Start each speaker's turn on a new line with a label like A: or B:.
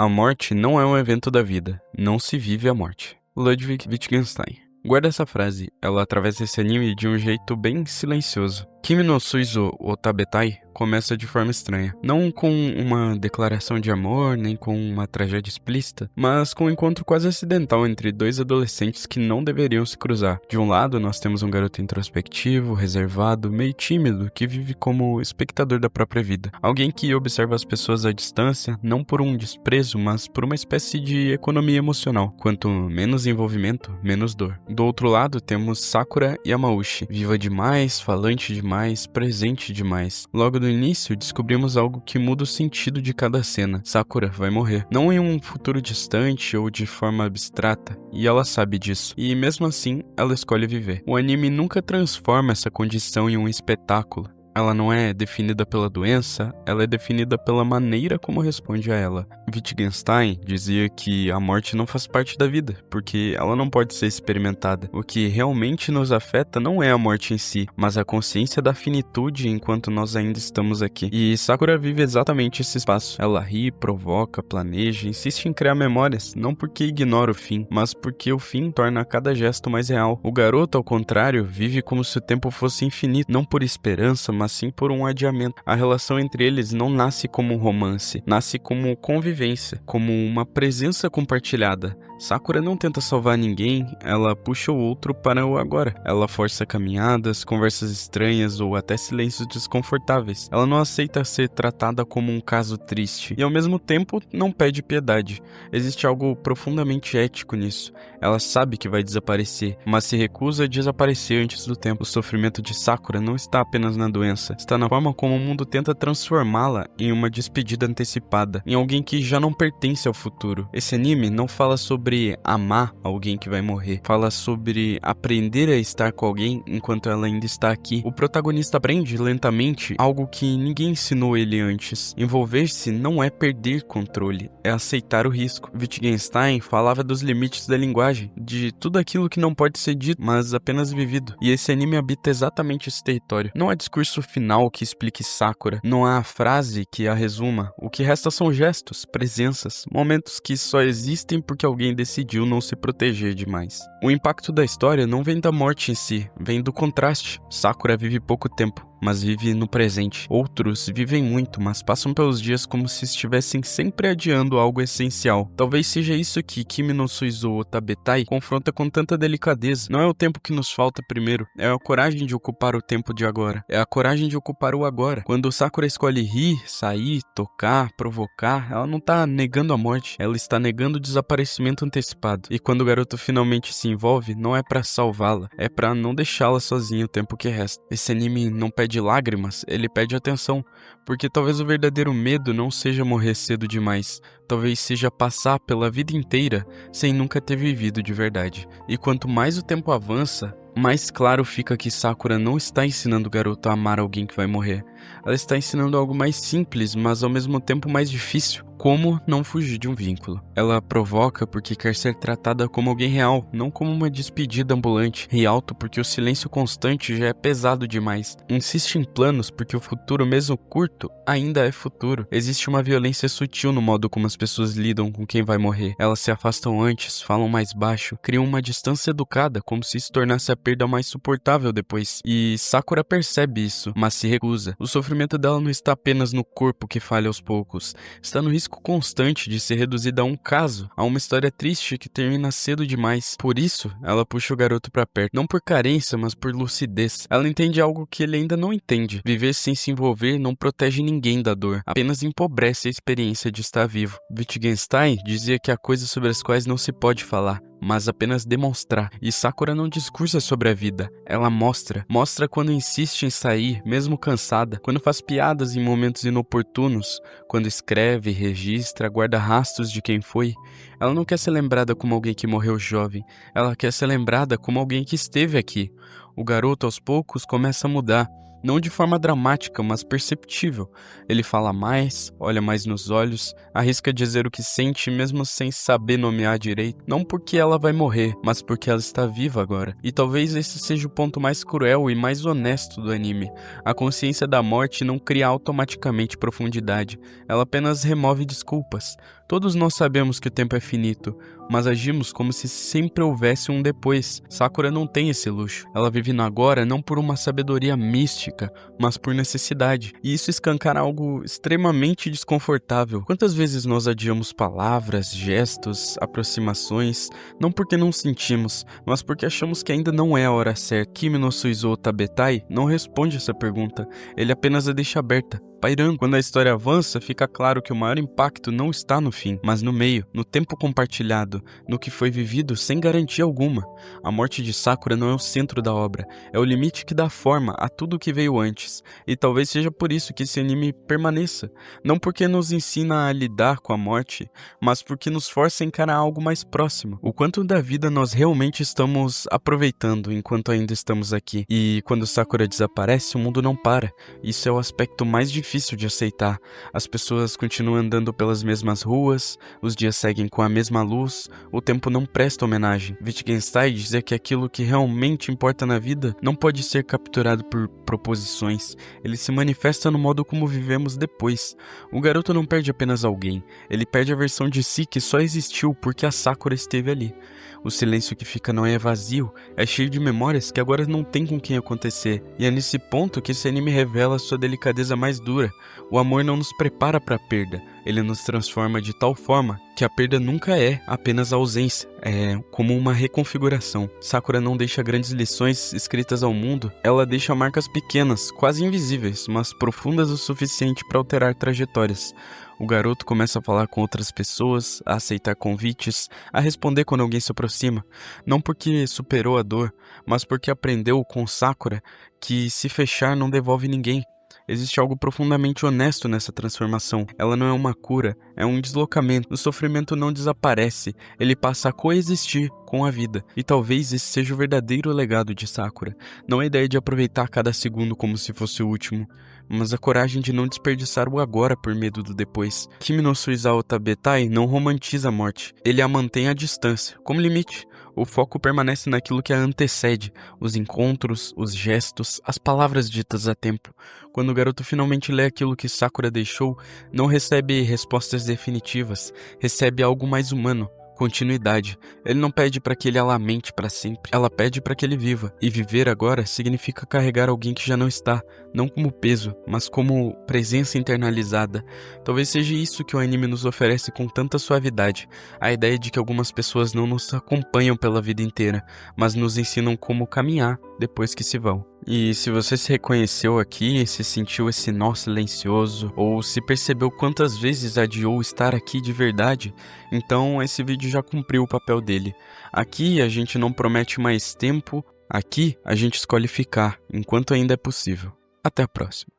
A: A morte não é um evento da vida, não se vive a morte. Ludwig Wittgenstein. Guarda essa frase, ela atravessa esse anime de um jeito bem silencioso. Kimi no Suizo Otabetai começa de forma estranha. Não com uma declaração de amor, nem com uma tragédia explícita, mas com um encontro quase acidental entre dois adolescentes que não deveriam se cruzar. De um lado, nós temos um garoto introspectivo, reservado, meio tímido, que vive como espectador da própria vida. Alguém que observa as pessoas à distância, não por um desprezo, mas por uma espécie de economia emocional. Quanto menos envolvimento, menos dor. Do outro lado, temos Sakura Yamauchi, viva demais, falante demais, presente demais. Logo no início, descobrimos algo que muda o sentido de cada cena. Sakura vai morrer. Não em um futuro distante ou de forma abstrata, e ela sabe disso. E mesmo assim, ela escolhe viver. O anime nunca transforma essa condição em um espetáculo. Ela não é definida pela doença, ela é definida pela maneira como responde a ela. Wittgenstein dizia que a morte não faz parte da vida, porque ela não pode ser experimentada. O que realmente nos afeta não é a morte em si, mas a consciência da finitude enquanto nós ainda estamos aqui. E Sakura vive exatamente esse espaço. Ela ri, provoca, planeja, insiste em criar memórias, não porque ignora o fim, mas porque o fim torna cada gesto mais real. O garoto, ao contrário, vive como se o tempo fosse infinito, não por esperança, mas sim por um adiamento. A relação entre eles não nasce como um romance, nasce como convivência, como uma presença compartilhada. Sakura não tenta salvar ninguém, ela puxa o outro para o agora. Ela força caminhadas, conversas estranhas ou até silêncios desconfortáveis. Ela não aceita ser tratada como um caso triste e ao mesmo tempo não pede piedade. Existe algo profundamente ético nisso. Ela sabe que vai desaparecer, mas se recusa a desaparecer antes do tempo. O sofrimento de Sakura não está apenas na doença, está na forma como o mundo tenta transformá-la em uma despedida antecipada, em alguém que já não pertence ao futuro. Esse anime não fala sobre amar alguém que vai morrer, fala sobre aprender a estar com alguém enquanto ela ainda está aqui. O protagonista aprende lentamente algo que ninguém ensinou ele antes. Envolver-se não é perder controle, é aceitar o risco. Wittgenstein falava dos limites da linguagem, de tudo aquilo que não pode ser dito, mas apenas vivido. E esse anime habita exatamente esse território. Não há discurso final que explique Sakura, não há frase que a resuma. O que resta são gestos, presenças, momentos que só existem porque alguém decidiu não se proteger demais. O impacto da história não vem da morte em si, vem do contraste. Sakura vive pouco tempo, mas vive no presente. Outros vivem muito, mas passam pelos dias como se estivessem sempre adiando algo essencial. Talvez seja isso que Kimi no Suizo Otabetai confronta com tanta delicadeza. Não é o tempo que nos falta primeiro, é a coragem de ocupar o tempo de agora. É a coragem de ocupar o agora. Quando Sakura escolhe rir, sair, tocar, provocar, ela não está negando a morte, ela está negando o desaparecimento antecipado. E quando o garoto finalmente se envolve, não é pra salvá-la, é pra não deixá-la sozinha o tempo que resta. Esse anime não pede lágrimas, ele pede atenção, porque talvez o verdadeiro medo não seja morrer cedo demais, talvez seja passar pela vida inteira sem nunca ter vivido de verdade. E quanto mais o tempo avança, mais claro fica que Sakura não está ensinando o garoto a amar alguém que vai morrer. Ela está ensinando algo mais simples, mas ao mesmo tempo mais difícil. Como não fugir de um vínculo. Ela provoca porque quer ser tratada como alguém real, não como uma despedida ambulante. Ri alto porque o silêncio constante já é pesado demais. Insiste em planos porque o futuro, mesmo curto, ainda é futuro. Existe uma violência sutil no modo como as pessoas lidam com quem vai morrer. Elas se afastam antes, falam mais baixo, criam uma distância educada, como se isso tornasse a perda mais suportável depois. E Sakura percebe isso, mas se recusa. O sofrimento dela não está apenas no corpo que falha aos poucos, está no risco constante de ser reduzida a um caso, a uma história triste que termina cedo demais. Por isso, ela puxa o garoto pra perto, não por carência, mas por lucidez. Ela entende algo que ele ainda não entende. Viver sem se envolver não protege ninguém da dor, apenas empobrece a experiência de estar vivo. Wittgenstein dizia que há coisas sobre as quais não se pode falar, mas apenas demonstrar. E Sakura não discursa sobre a vida, ela mostra. Mostra quando insiste em sair, mesmo cansada, quando faz piadas em momentos inoportunos, quando escreve, registra, guarda rastros de quem foi. Ela não quer ser lembrada como alguém que morreu jovem, ela quer ser lembrada como alguém que esteve aqui. O garoto aos poucos começa a mudar. Não de forma dramática, mas perceptível. Ele fala mais, olha mais nos olhos, arrisca dizer o que sente mesmo sem saber nomear direito. Não porque ela vai morrer, mas porque ela está viva agora. E talvez esse seja o ponto mais cruel e mais honesto do anime. A consciência da morte não cria automaticamente profundidade, ela apenas remove desculpas. Todos nós sabemos que o tempo é finito, mas agimos como se sempre houvesse um depois. Sakura não tem esse luxo. Ela vive no agora não por uma sabedoria mística, mas por necessidade. E isso escancara algo extremamente desconfortável. Quantas vezes nós adiamos palavras, gestos, aproximações, não porque não sentimos, mas porque achamos que ainda não é a hora certa. Kimi no Suizou Tabetai não responde essa pergunta, ele apenas a deixa aberta, pairando. Quando a história avança, fica claro que o maior impacto não está no fim, mas no meio, no tempo compartilhado, no que foi vivido sem garantia alguma. A morte de Sakura não é o centro da obra, é o limite que dá forma a tudo que veio antes, e talvez seja por isso que esse anime permaneça, não porque nos ensina a lidar com a morte, mas porque nos força a encarar algo mais próximo. O quanto da vida nós realmente estamos aproveitando enquanto ainda estamos aqui, e quando Sakura desaparece, o mundo não para. Isso é o aspecto mais difícil de aceitar. As pessoas continuam andando pelas mesmas ruas, os dias seguem com a mesma luz, o tempo não presta homenagem. Wittgenstein dizia que aquilo que realmente importa na vida não pode ser capturado por proposições, ele se manifesta no modo como vivemos depois. O garoto não perde apenas alguém, ele perde a versão de si que só existiu porque a Sakura esteve ali. O silêncio que fica não é vazio, é cheio de memórias que agora não tem com quem acontecer. E é nesse ponto que esse anime revela sua delicadeza mais dura. O amor não nos prepara para a perda, ele nos transforma de tal forma que a perda nunca é apenas a ausência, é como uma reconfiguração. Sakura não deixa grandes lições escritas ao mundo, ela deixa marcas pequenas, quase invisíveis, mas profundas o suficiente para alterar trajetórias. O garoto começa a falar com outras pessoas, a aceitar convites, a responder quando alguém se aproxima, não porque superou a dor, mas porque aprendeu com Sakura que se fechar não devolve ninguém. Existe algo profundamente honesto nessa transformação. Ela não é uma cura, é um deslocamento. O sofrimento não desaparece, ele passa a coexistir com a vida. E talvez esse seja o verdadeiro legado de Sakura. Não a ideia de aproveitar cada segundo como se fosse o último, mas a coragem de não desperdiçar o agora por medo do depois. Kimi no Suizou Tabetai não romantiza a morte, ele a mantém à distância, como limite. O foco permanece naquilo que a antecede, os encontros, os gestos, as palavras ditas a tempo. Quando o garoto finalmente lê aquilo que Sakura deixou, não recebe respostas definitivas, recebe algo mais humano. Continuidade. Ele não pede para que ele a lamente para sempre, ela pede para que ele viva. E viver agora significa carregar alguém que já não está, não como peso, mas como presença internalizada. Talvez seja isso que o anime nos oferece com tanta suavidade, a ideia de que algumas pessoas não nos acompanham pela vida inteira, mas nos ensinam como caminhar depois que se vão. E se você se reconheceu aqui, se sentiu esse nó silencioso, ou se percebeu quantas vezes adiou estar aqui de verdade, então esse vídeo já cumpriu o papel dele. Aqui a gente não promete mais tempo, aqui a gente escolhe ficar, enquanto ainda é possível. Até a próxima.